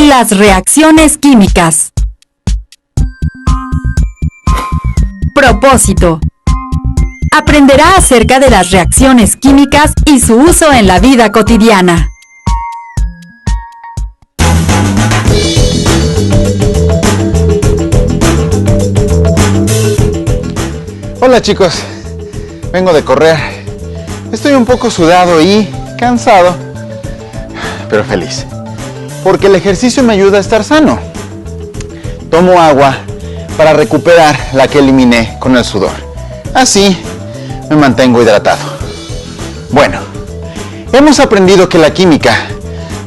Las reacciones químicas. Propósito. Aprenderá acerca de las reacciones químicas y su uso en la vida cotidiana. Hola chicos, vengo de correr. Estoy un poco sudado y cansado, pero feliz, porque el ejercicio me ayuda a estar sano. Tomo agua para recuperar la que eliminé con el sudor. Así me mantengo hidratado. Bueno, hemos aprendido que la química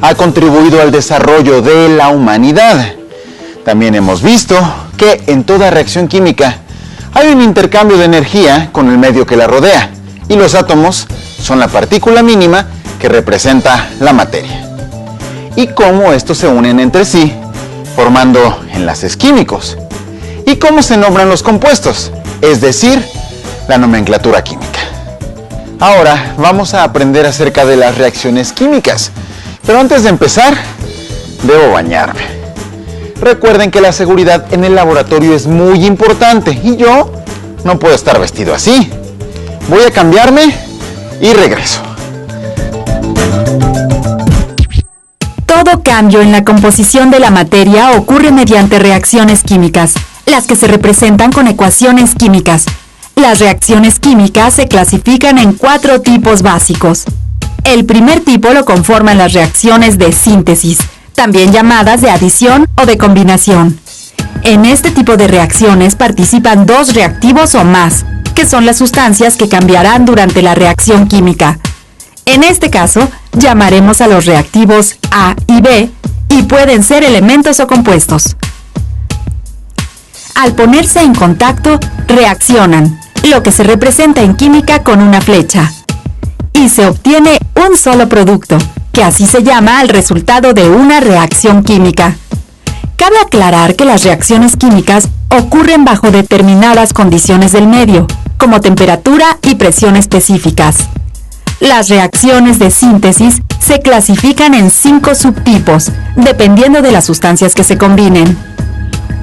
ha contribuido al desarrollo de la humanidad. También hemos visto que en toda reacción química hay un intercambio de energía con el medio que la rodea, y los átomos son la partícula mínima que representa la materia. Y cómo estos se unen entre sí, formando enlaces químicos. Y cómo se nombran los compuestos, es decir, la nomenclatura química. Ahora vamos a aprender acerca de las reacciones químicas, pero antes de empezar, debo bañarme. Recuerden que la seguridad en el laboratorio es muy importante y yo no puedo estar vestido así. Voy a cambiarme y regreso. Todo cambio en la composición de la materia ocurre mediante reacciones químicas, las que se representan con ecuaciones químicas. Las reacciones químicas se clasifican en 4 tipos básicos. El primer tipo lo conforman las reacciones de síntesis, también llamadas de adición o de combinación. En este tipo de reacciones participan 2 reactivos o más, que son las sustancias que cambiarán durante la reacción química. En este caso, llamaremos a los reactivos A y B, y pueden ser elementos o compuestos. Al ponerse en contacto, reaccionan, lo que se representa en química con una flecha, y se obtiene un solo producto, que así se llama al resultado de una reacción química. Cabe aclarar que las reacciones químicas ocurren bajo determinadas condiciones del medio, como temperatura y presión específicas. Las reacciones de síntesis se clasifican en 5 subtipos, dependiendo de las sustancias que se combinen.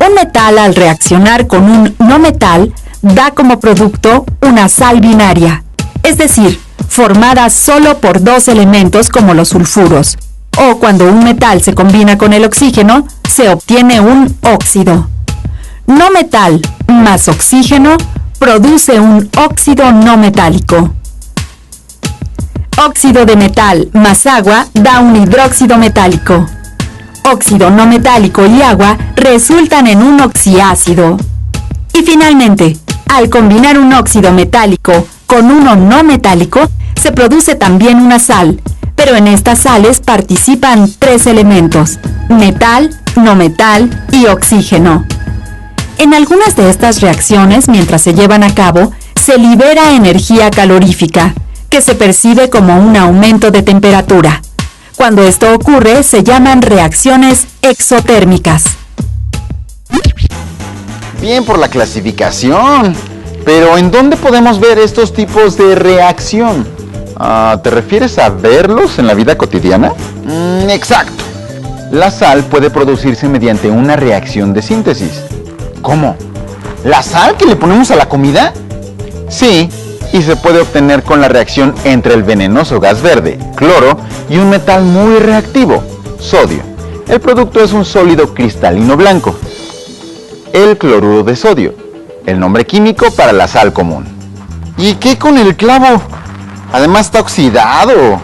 Un metal al reaccionar con un no metal da como producto una sal binaria, es decir, formada solo por 2 elementos como los sulfuros, o cuando un metal se combina con el oxígeno, se obtiene un óxido. No metal más oxígeno produce un óxido no metálico. Óxido de metal más agua da un hidróxido metálico. Óxido no metálico y agua resultan en un oxiácido. Y finalmente, al combinar un óxido metálico con uno no metálico, se produce también una sal, pero en estas sales participan 3 elementos: metal, no metal y oxígeno. En algunas de estas reacciones, mientras se llevan a cabo, se libera energía calorífica, que se percibe como un aumento de temperatura. Cuando esto ocurre, se llaman reacciones exotérmicas. Bien por la clasificación, pero ¿en dónde podemos ver estos tipos de reacción? ¿Te refieres a verlos en la vida cotidiana? Exacto. La sal puede producirse mediante una reacción de síntesis. ¿Cómo? ¿La sal que le ponemos a la comida? Sí, y se puede obtener con la reacción entre el venenoso gas verde, cloro, y un metal muy reactivo, sodio. El producto es un sólido cristalino blanco, el cloruro de sodio, el nombre químico para la sal común. ¿Y qué con el clavo? Además está oxidado.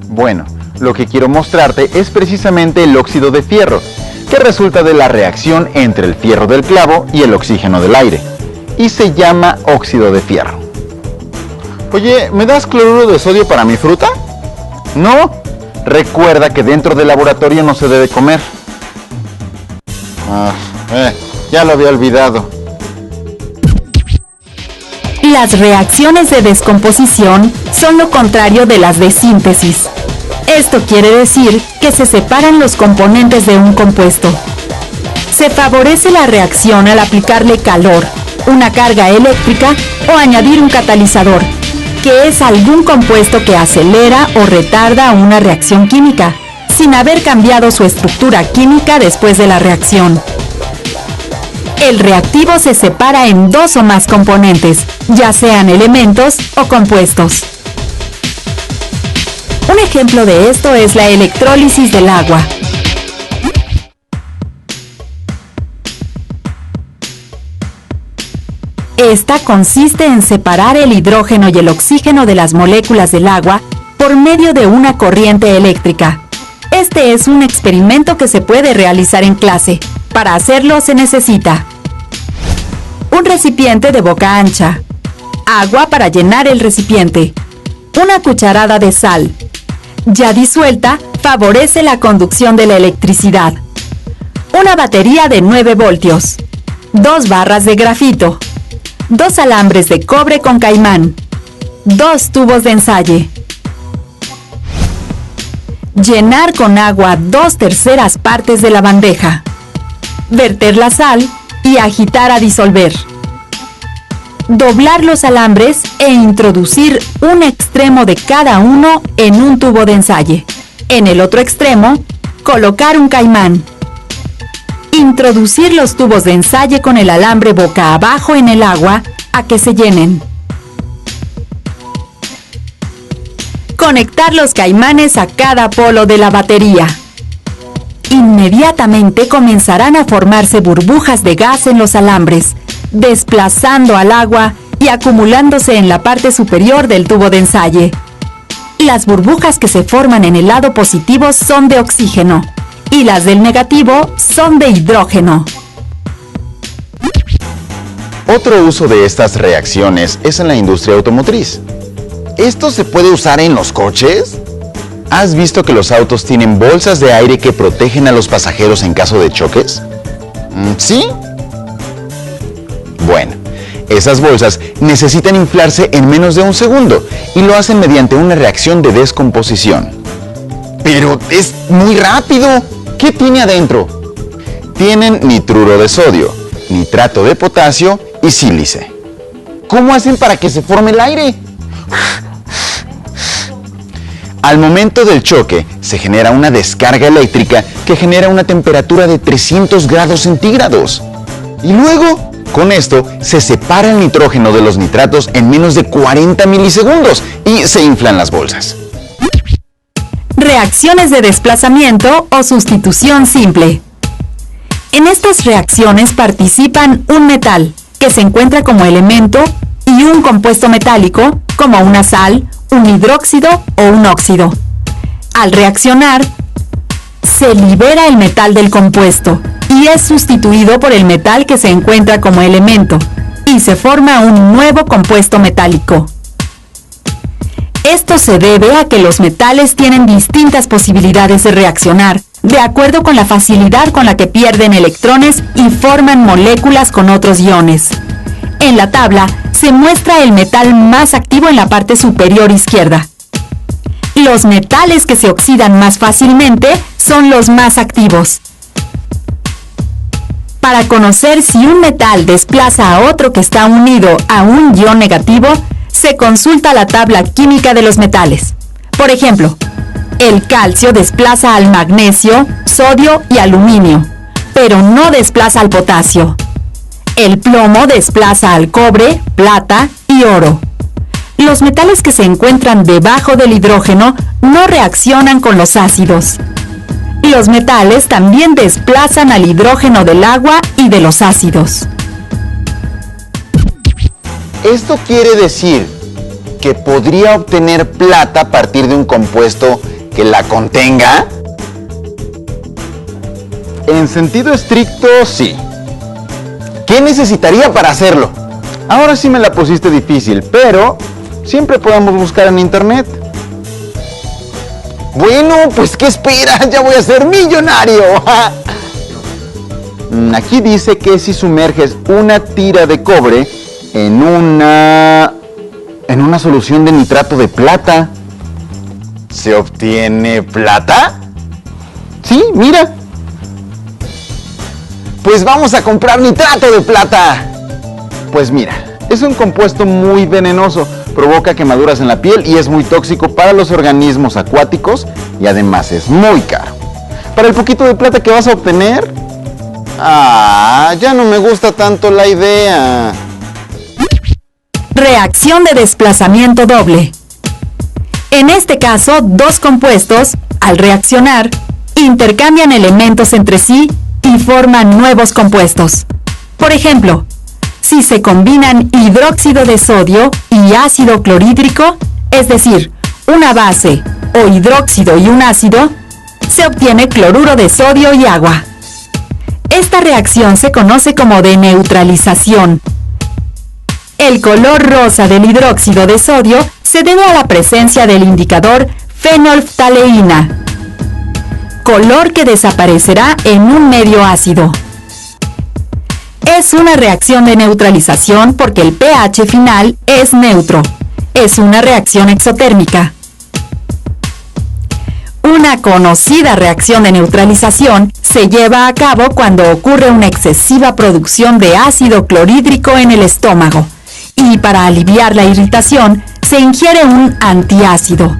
Bueno, lo que quiero mostrarte es precisamente el óxido de fierro, que resulta de la reacción entre el fierro del clavo y el oxígeno del aire, y se llama óxido de fierro. Oye, ¿me das cloruro de sodio para mi fruta? No, recuerda que dentro del laboratorio no se debe comer. Ya lo había olvidado. Las reacciones de descomposición son lo contrario de las de síntesis. Esto quiere decir que se separan los componentes de un compuesto. Se favorece la reacción al aplicarle calor, una carga eléctrica o añadir un catalizador, que es algún compuesto que acelera o retarda una reacción química, sin haber cambiado su estructura química después de la reacción. El reactivo se separa en dos o más componentes, ya sean elementos o compuestos. Un ejemplo de esto es la electrólisis del agua. Esta consiste en separar el hidrógeno y el oxígeno de las moléculas del agua por medio de una corriente eléctrica. Este es un experimento que se puede realizar en clase. Para hacerlo se necesita un recipiente de boca ancha, agua para llenar el recipiente, una cucharada de sal. Ya disuelta, favorece la conducción de la electricidad. Una batería de 9 voltios, 2 barras de grafito, 2 alambres de cobre con caimán, 2 tubos de ensayo. Llenar con agua 2/3 partes de la bandeja. Verter la sal y agitar a disolver. Doblar los alambres e introducir un extremo de cada uno en un tubo de ensayo. En el otro extremo, colocar un caimán. Introducir los tubos de ensayo con el alambre boca abajo en el agua a que se llenen. Conectar los caimanes a cada polo de la batería. Inmediatamente comenzarán a formarse burbujas de gas en los alambres, desplazando al agua y acumulándose en la parte superior del tubo de ensayo. Las burbujas que se forman en el lado positivo son de oxígeno y las del negativo son de hidrógeno. Otro uso de estas reacciones es en la industria automotriz. ¿Esto se puede usar en los coches? ¿Has visto que los autos tienen bolsas de aire que protegen a los pasajeros en caso de choques? ¿Sí? Bueno, esas bolsas necesitan inflarse en menos de un segundo y lo hacen mediante una reacción de descomposición. ¡Pero es muy rápido! ¿Qué tiene adentro? Tienen nitruro de sodio, nitrato de potasio y sílice. ¿Cómo hacen para que se forme el aire? Al momento del choque, se genera una descarga eléctrica que genera una temperatura de 300 grados centígrados. Y luego, con esto, se separa el nitrógeno de los nitratos en menos de 40 milisegundos y se inflan las bolsas. Reacciones de desplazamiento o sustitución simple. En estas reacciones participan un metal, que se encuentra como elemento, y un compuesto metálico, como una sal, un hidróxido o un óxido. Al reaccionar, se libera el metal del compuesto y es sustituido por el metal que se encuentra como elemento, y se forma un nuevo compuesto metálico. Esto se debe a que los metales tienen distintas posibilidades de reaccionar, de acuerdo con la facilidad con la que pierden electrones y forman moléculas con otros iones. En la tabla se muestra el metal más activo en la parte superior izquierda. Los metales que se oxidan más fácilmente son los más activos. Para conocer si un metal desplaza a otro que está unido a un ion negativo, se consulta la tabla química de los metales. Por ejemplo, el calcio desplaza al magnesio, sodio y aluminio, pero no desplaza al potasio. El plomo desplaza al cobre, plata y oro. Los metales que se encuentran debajo del hidrógeno no reaccionan con los ácidos. Los metales también desplazan al hidrógeno del agua y de los ácidos. ¿Esto quiere decir que podría obtener plata a partir de un compuesto que la contenga? En sentido estricto, sí. ¿Qué necesitaría para hacerlo? Ahora sí me la pusiste difícil, pero siempre podemos buscar en internet. Bueno, pues ¿qué esperas? Ya voy a ser millonario. Aquí dice que si sumerges una tira de cobre en una solución de nitrato de plata, ¿se obtiene plata? Sí, mira. Pues vamos a comprar nitrato de plata. Pues mira, es un compuesto muy venenoso, provoca quemaduras en la piel y es muy tóxico para los organismos acuáticos y además es muy caro. Para el poquito de plata que vas a obtener, ya no me gusta tanto la idea. Reacción de desplazamiento doble. En este caso, dos compuestos, al reaccionar, intercambian elementos entre sí y forman nuevos compuestos. Por ejemplo, si se combinan hidróxido de sodio y ácido clorhídrico, es decir, una base o hidróxido y un ácido, se obtiene cloruro de sodio y agua. Esta reacción se conoce como de neutralización. El color rosa del hidróxido de sodio se debe a la presencia del indicador fenolftaleína, color que desaparecerá en un medio ácido. Es una reacción de neutralización porque el pH final es neutro. Es una reacción exotérmica. Una conocida reacción de neutralización se lleva a cabo cuando ocurre una excesiva producción de ácido clorhídrico en el estómago y para aliviar la irritación se ingiere un antiácido.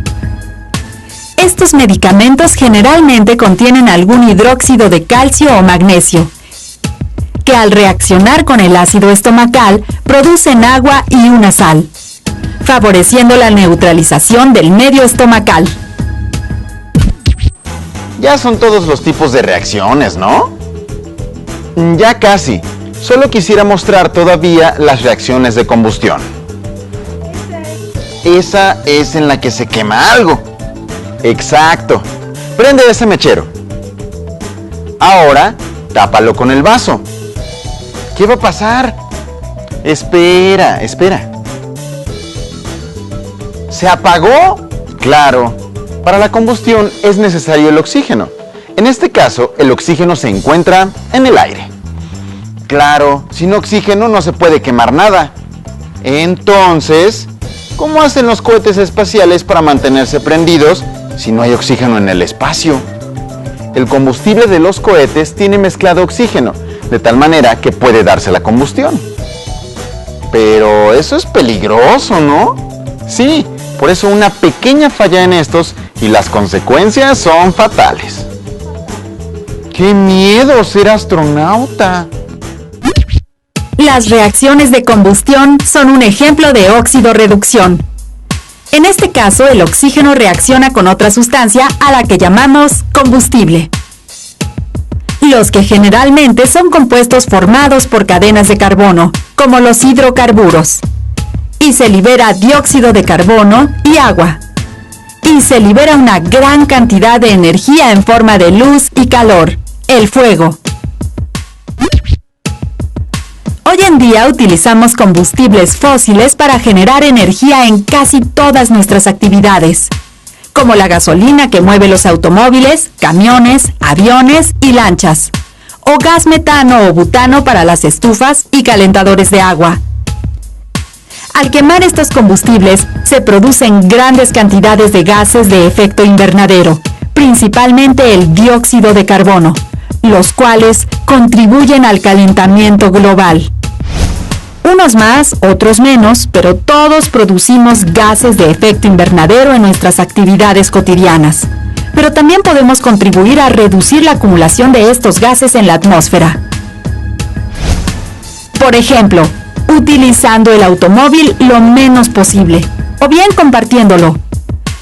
Estos medicamentos generalmente contienen algún hidróxido de calcio o magnesio, que al reaccionar con el ácido estomacal producen agua y una sal, favoreciendo la neutralización del medio estomacal. Ya son todos los tipos de reacciones, ¿no? Ya casi. Solo quisiera mostrar todavía las reacciones de combustión. Esa es en la que se quema algo. Exacto. Prende ese mechero. Ahora, tápalo con el vaso. ¿Qué va a pasar? Espera. ¿Se apagó? Claro. Para la combustión es necesario el oxígeno. En este caso, el oxígeno se encuentra en el aire. Claro, sin oxígeno no se puede quemar nada. Entonces, ¿cómo hacen los cohetes espaciales para mantenerse prendidos si no hay oxígeno en el espacio? El combustible de los cohetes tiene mezclado oxígeno, de tal manera que puede darse la combustión. Pero eso es peligroso, ¿no? Sí, por eso una pequeña falla en estos y las consecuencias son fatales. ¡Qué miedo ser astronauta! Las reacciones de combustión son un ejemplo de óxido-reducción. En este caso, el oxígeno reacciona con otra sustancia a la que llamamos combustible. Los que generalmente son compuestos formados por cadenas de carbono, como los hidrocarburos. Y se libera dióxido de carbono y agua. Y se libera una gran cantidad de energía en forma de luz y calor, el fuego. Hoy en día utilizamos combustibles fósiles para generar energía en casi todas nuestras actividades, como la gasolina que mueve los automóviles, camiones, aviones y lanchas, o gas metano o butano para las estufas y calentadores de agua. Al quemar estos combustibles, se producen grandes cantidades de gases de efecto invernadero, principalmente el dióxido de carbono, los cuales contribuyen al calentamiento global. Unos más, otros menos, pero todos producimos gases de efecto invernadero en nuestras actividades cotidianas. Pero también podemos contribuir a reducir la acumulación de estos gases en la atmósfera. Por ejemplo, utilizando el automóvil lo menos posible, o bien compartiéndolo.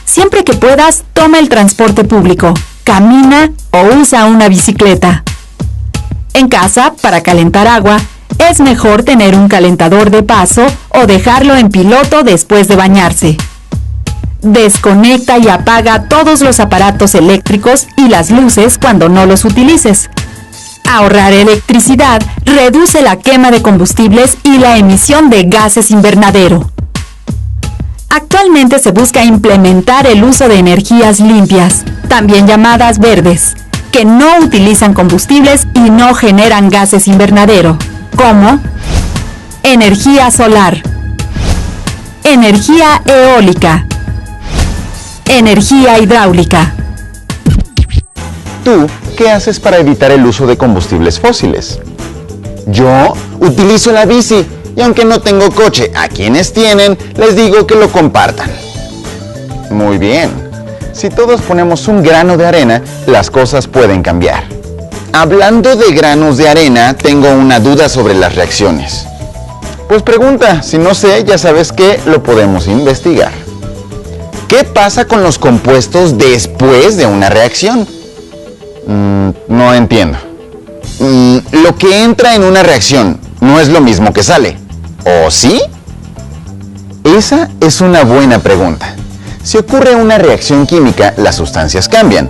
Siempre que puedas, toma el transporte público, camina o usa una bicicleta. En casa, para calentar agua, es mejor tener un calentador de paso o dejarlo en piloto después de bañarse. Desconecta y apaga todos los aparatos eléctricos y las luces cuando no los utilices. Ahorrar electricidad reduce la quema de combustibles y la emisión de gases invernadero. Actualmente se busca implementar el uso de energías limpias, también llamadas verdes, que no utilizan combustibles y no generan gases invernadero, como energía solar, energía eólica, energía hidráulica. ¿Tú qué haces para evitar el uso de combustibles fósiles? Yo utilizo la bici y aunque no tengo coche, a quienes tienen les digo que lo compartan. Muy bien. Si todos ponemos un grano de arena, las cosas pueden cambiar. Hablando de granos de arena, tengo una duda sobre las reacciones. Pues pregunta, si no sé, ya sabes que lo podemos investigar. ¿Qué pasa con los compuestos después de una reacción? No entiendo. Lo que entra en una reacción no es lo mismo que sale, ¿o sí? Esa es una buena pregunta. Si ocurre una reacción química, las sustancias cambian.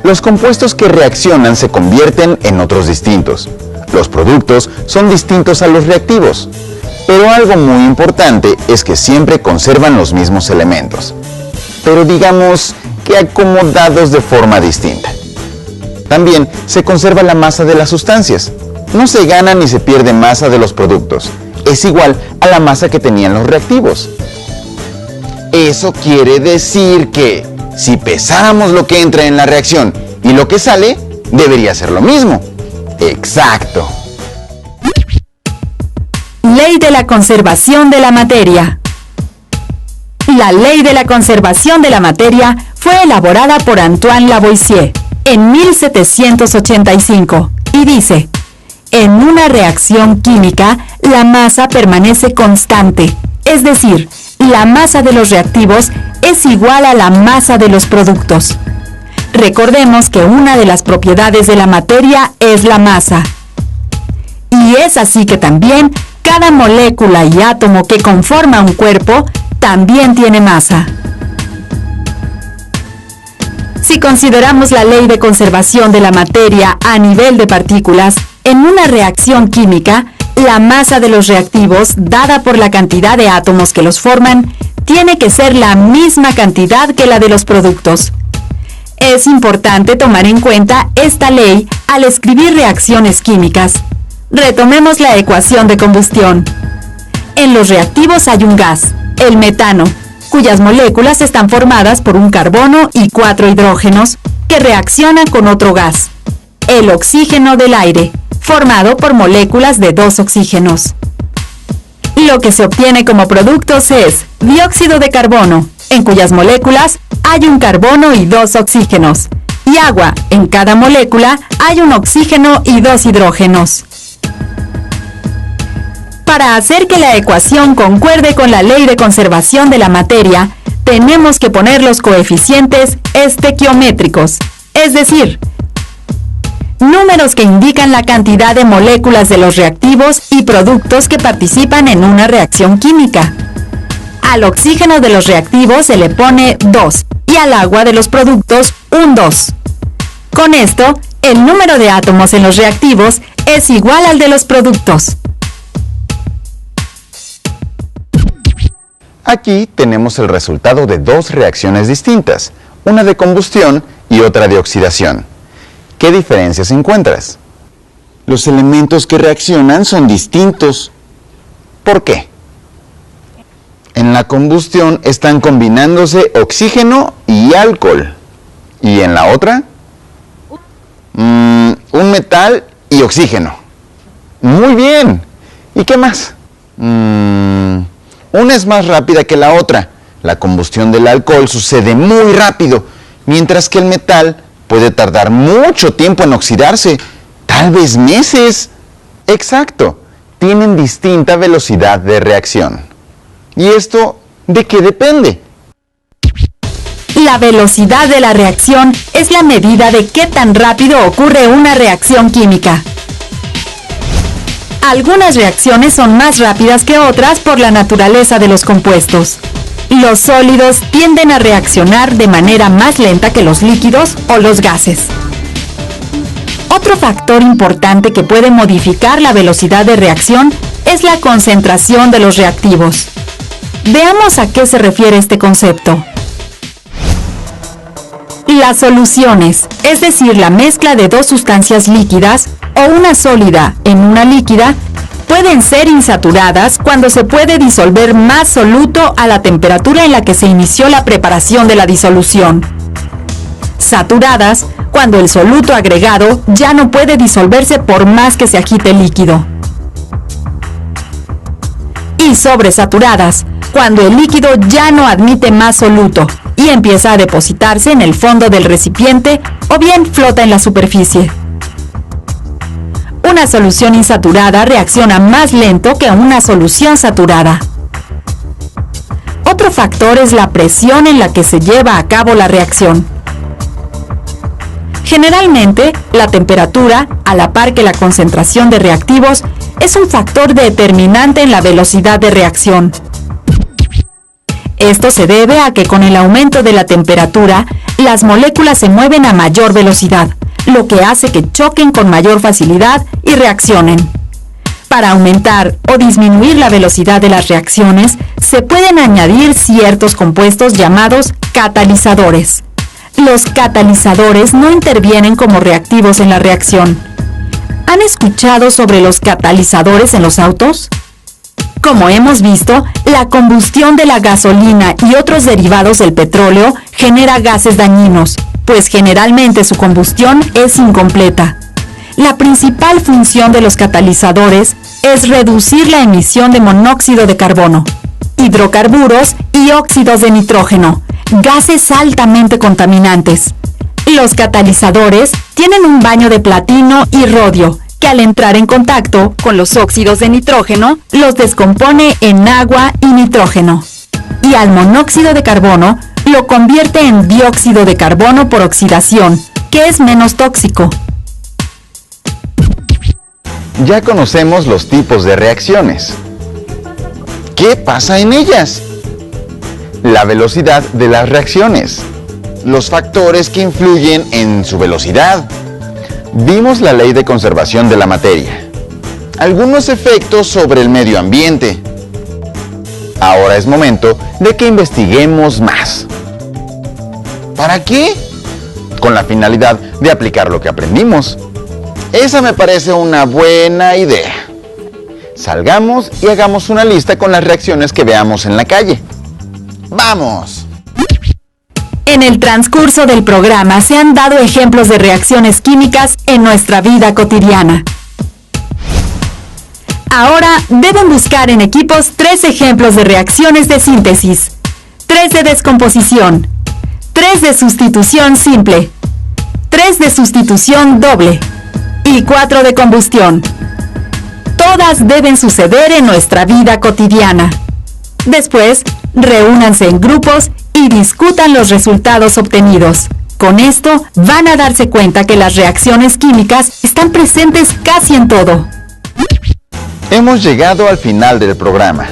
Los compuestos que reaccionan se convierten en otros distintos. Los productos son distintos a los reactivos. Pero algo muy importante es que siempre conservan los mismos elementos, pero digamos que acomodados de forma distinta. También se conserva la masa de las sustancias. No se gana ni se pierde masa de los productos. Es igual a la masa que tenían los reactivos. Eso quiere decir que si pesáramos lo que entra en la reacción y lo que sale, debería ser lo mismo. Exacto. Ley de la conservación de la materia. La ley de la conservación de la materia fue elaborada por Antoine Lavoisier en 1785 y dice: en una reacción química, la masa permanece constante, es decir, la masa de los reactivos es igual a la masa de los productos. Recordemos que una de las propiedades de la materia es la masa. Y es así que también cada molécula y átomo que conforma un cuerpo también tiene masa. Si consideramos la ley de conservación de la materia a nivel de partículas, en una reacción química, la masa de los reactivos, dada por la cantidad de átomos que los forman, tiene que ser la misma cantidad que la de los productos. Es importante tomar en cuenta esta ley al escribir reacciones químicas. Retomemos la ecuación de combustión. En los reactivos hay un gas, el metano, cuyas moléculas están formadas por un carbono y 4 hidrógenos que reaccionan con otro gas, el oxígeno del aire, formado por moléculas de 2 oxígenos. Lo que se obtiene como productos es dióxido de carbono, en cuyas moléculas hay un carbono y 2 oxígenos, y agua, en cada molécula hay un oxígeno y 2 hidrógenos. Para hacer que la ecuación concuerde con la ley de conservación de la materia, tenemos que poner los coeficientes estequiométricos, es decir, números que indican la cantidad de moléculas de los reactivos y productos que participan en una reacción química. Al oxígeno de los reactivos se le pone 2 y al agua de los productos un 2. Con esto, el número de átomos en los reactivos es igual al de los productos. Aquí tenemos el resultado de dos reacciones distintas, una de combustión y otra de oxidación. ¿Qué diferencias encuentras? Los elementos que reaccionan son distintos. ¿Por qué? En la combustión están combinándose oxígeno y alcohol. ¿Y en la otra? Un metal y oxígeno. Muy bien. ¿Y qué más? Una es más rápida que la otra. La combustión del alcohol sucede muy rápido, mientras que el metal puede tardar mucho tiempo en oxidarse, tal vez meses. Exacto, tienen distinta velocidad de reacción. ¿Y esto de qué depende? La velocidad de la reacción es la medida de qué tan rápido ocurre una reacción química. Algunas reacciones son más rápidas que otras por la naturaleza de los compuestos. Los sólidos tienden a reaccionar de manera más lenta que los líquidos o los gases. Otro factor importante que puede modificar la velocidad de reacción es la concentración de los reactivos. Veamos a qué se refiere este concepto. Las soluciones, es decir, la mezcla de dos sustancias líquidas o una sólida en una líquida, pueden ser insaturadas cuando se puede disolver más soluto a la temperatura en la que se inició la preparación de la disolución. Saturadas cuando el soluto agregado ya no puede disolverse por más que se agite el líquido. Y sobresaturadas cuando el líquido ya no admite más soluto, y empieza a depositarse en el fondo del recipiente o bien flota en la superficie. Una solución insaturada reacciona más lento que una solución saturada. Otro factor es la presión en la que se lleva a cabo la reacción. Generalmente, la temperatura, a la par que la concentración de reactivos, es un factor determinante en la velocidad de reacción. Esto se debe a que con el aumento de la temperatura, las moléculas se mueven a mayor velocidad, lo que hace que choquen con mayor facilidad y reaccionen. Para aumentar o disminuir la velocidad de las reacciones, se pueden añadir ciertos compuestos llamados catalizadores. Los catalizadores no intervienen como reactivos en la reacción. ¿Han escuchado sobre los catalizadores en los autos? Como hemos visto, la combustión de la gasolina y otros derivados del petróleo genera gases dañinos, pues generalmente su combustión es incompleta. La principal función de los catalizadores es reducir la emisión de monóxido de carbono, hidrocarburos y óxidos de nitrógeno, gases altamente contaminantes. Los catalizadores tienen un baño de platino y rodio, que al entrar en contacto con los óxidos de nitrógeno, los descompone en agua y nitrógeno. Y al monóxido de carbono, lo convierte en dióxido de carbono por oxidación, que es menos tóxico. Ya conocemos los tipos de reacciones. ¿Qué pasa en ellas? La velocidad de las reacciones, los factores que influyen en su velocidad. Vimos la ley de conservación de la materia, algunos efectos sobre el medio ambiente. Ahora es momento de que investiguemos más. ¿Para qué? Con la finalidad de aplicar lo que aprendimos. Esa me parece una buena idea. Salgamos y hagamos una lista con las reacciones que veamos en la calle. ¡Vamos! En el transcurso del programa se han dado ejemplos de reacciones químicas en nuestra vida cotidiana. Ahora deben buscar en equipos 3 ejemplos de reacciones de síntesis, 3 de descomposición, 3 de sustitución simple, 3 de sustitución doble y 4 de combustión. Todas deben suceder en nuestra vida cotidiana. Después, reúnanse en grupos y discutan los resultados obtenidos. Con esto, van a darse cuenta que las reacciones químicas están presentes casi en todo. Hemos llegado al final del programa.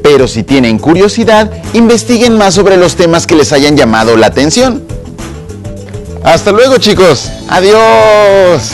Pero si tienen curiosidad, investiguen más sobre los temas que les hayan llamado la atención. Hasta luego, chicos. Adiós.